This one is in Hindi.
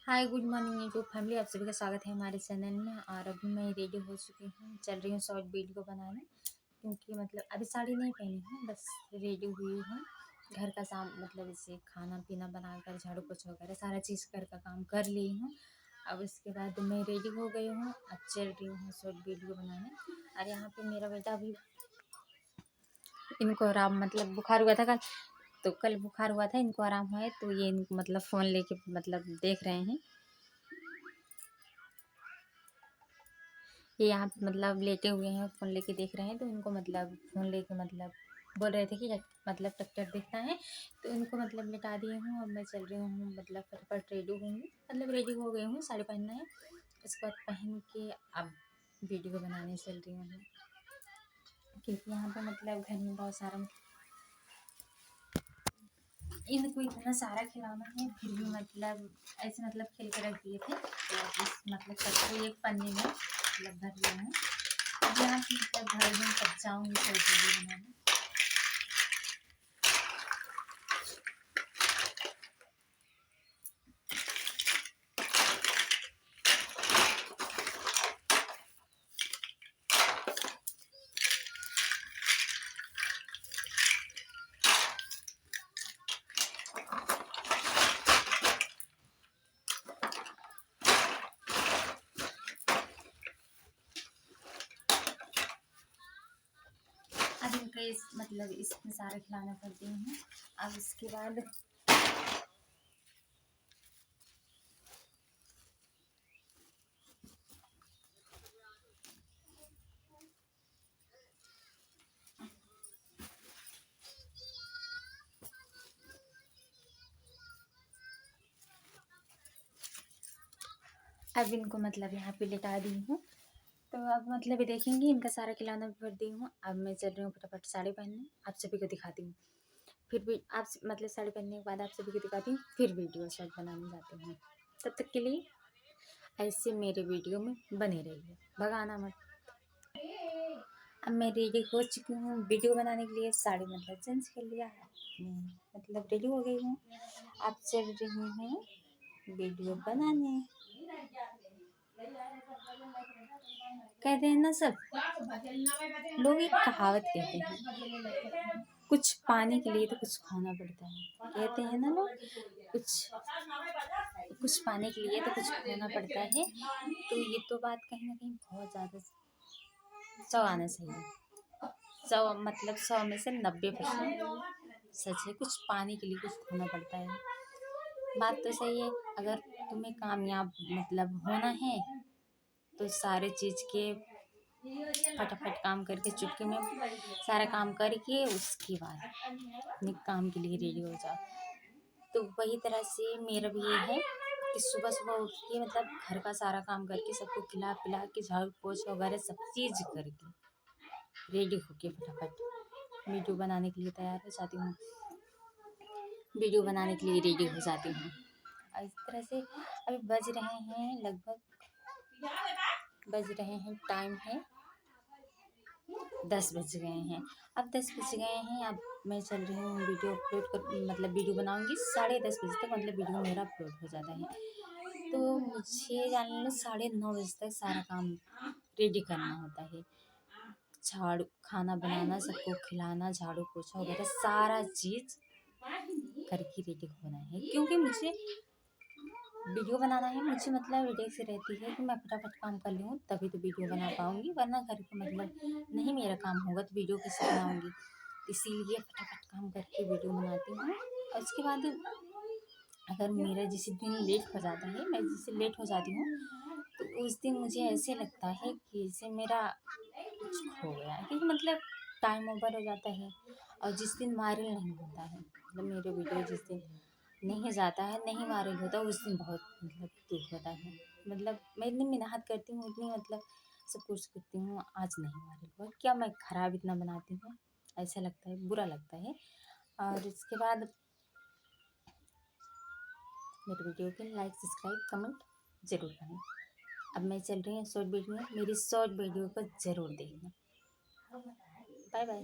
Hi good morning YouTube family, आप सभी का स्वागत है हमारे चैनल में। और अभी मैं रेडी हो चुकी हूँ, चल रही हूँ शॉर्ट वीडियो बनाने। क्योंकि अभी साड़ी नहीं पहनी हूँ, बस रेडी हुई हूँ। घर का काम इसे खाना पीना बनाकर झाड़ू पोछा वगैरह सारा चीज़ घर का काम कर ली हूँ। अब इसके बाद मैं रेडी हो गई हूँ, अब चल रही हूँ शॉर्ट वीडियो बनाने। और यहाँ पे मेरा बेटा अभी इनको आराम बुखार हुआ था कल, तो कल बुखार हुआ था, इनको आराम हुआ है, तो ये इनको फ़ोन लेके देख रहे हैं। ये यहाँ पे लेटे हुए हैं, फ़ोन लेके देख रहे हैं। तो इनको फ़ोन लेके बोल रहे थे कि ट्रैक्टर दिखता है, तो इनको लेटा दिए हूँ। अब मैं चल रही हूँ, फटाफट रेडी होंगी, रेडी हो गई हूँ, साड़ी पहनना है। उसके बाद पहन के अब वीडियो बनाने चल रही हूँ। क्योंकि यहाँ पे घर में बहुत सारा इनको इतना सारा खिलौना है, फिर भी ऐसे खेल के रख दिए थे। तो इस सबको एक पन्नी में भर लिया है। अब यहाँ से घर में तब जाऊँगी सब्जी बनाने। अब इनका इसमें सारा खिलाना करती हूँ। अब इसके बाद अब इनको यहाँ पे लेटा दी हूँ। तो अब ये देखेंगे, इनका सारा खिलौना भर दी हूँ। अब मैं चल रही हूँ फटाफट साड़ी पहनने, आप सभी को दिखाती हूँ। फिर भी आप साड़ी पहनने के बाद आप सभी को दिखाती हूँ, फिर वीडियो शॉर्ट बनाने जाते हैं। तब तक के लिए ऐसे मेरे वीडियो में बने रहिए, भगाना मत। अब मैं रेडी हो चुकी हूँ वीडियो बनाने के लिए, साड़ी चेंज कर लिया है, मैं रेडी हो गई हूँ। अब चल रही हूँ वीडियो बनाने। कहते हैं ना सब लोग एक कहावत कहते हैं, कुछ पाने के लिए तो कुछ खोना पड़ता है। कहते हैं ना लोग, कुछ पाने के लिए तो कुछ खोना पड़ता है। तो ये तो बात कहीं ना कहीं बहुत ज़्यादा सौ आना चाहिए। 100 में से 90% सच है। कुछ पाने के लिए कुछ खोना पड़ता है, बात तो सही है। अगर तुम्हें कामयाब होना है, तो सारे चीज़ के फटाफट काम करके चुटकी में सारा काम करके उसके बाद अपने काम के लिए रेडी हो जाओ। तो वही तरह से मेरा भी ये है कि सुबह सुबह उठ के घर का सारा काम करके सबको खिला पिला के झाड़ू पोछा वगैरह सब चीज़ करके रेडी होके फटाफट वीडियो बनाने के लिए तैयार हो जाती हूँ, वीडियो बनाने के लिए रेडी हो जाती हूँ। और इस तरह से अभी बज रहे हैं टाइम है 10 बज गए हैं। अब 10 बज गए हैं। अब मैं चल रही हूँ वीडियो अपलोड कर वीडियो बनाऊँगी 10:30 बजे तक, वीडियो मेरा अपलोड हो जाता है। तो मुझे जान लो 9:30 बजे तक सारा काम रेडी करना होता है। झाड़ू, खाना बनाना, सबको खिलाना, झाड़ू पोछा वगैरह सारा चीज़ करके रेडी होना है। क्योंकि मुझे वीडियो बनाना है, मुझे वीडियो से रहती है कि मैं फटाफट काम कर लूँ, तभी तो वीडियो बना पाऊँगी। वरना घर का नहीं मेरा काम होगा तो वीडियो कैसे बनाऊँगी। इसीलिए फटाफट काम करके वीडियो बनाती हूँ। और उसके बाद अगर मेरा जिस दिन लेट हो जाता है, मैं जिससे लेट हो जाती हूँ, तो उस दिन मुझे ऐसे लगता है कि जैसे मेरा कुछ खो गया है। क्योंकि टाइम ओवर हो जाता है। और जिस दिन वायरल नहीं होता है, मेरे वीडियो जिस दिन नहीं जाता है, नहीं वायरल होता, उस दिन बहुत दुख होता है। मैं इतनी मेहनत करती हूँ, इतनी सब कुछ करती हूँ, आज नहीं वायरल हुआ, क्या मैं ख़राब इतना बनाती हूँ, ऐसा लगता है, बुरा लगता है। और इसके बाद मेरे वीडियो को लाइक सब्सक्राइब कमेंट ज़रूर करें। अब मैं चल रही हूँ शॉर्ट वीडियो, मेरी शॉर्ट वीडियो को ज़रूर देखना। Bye bye.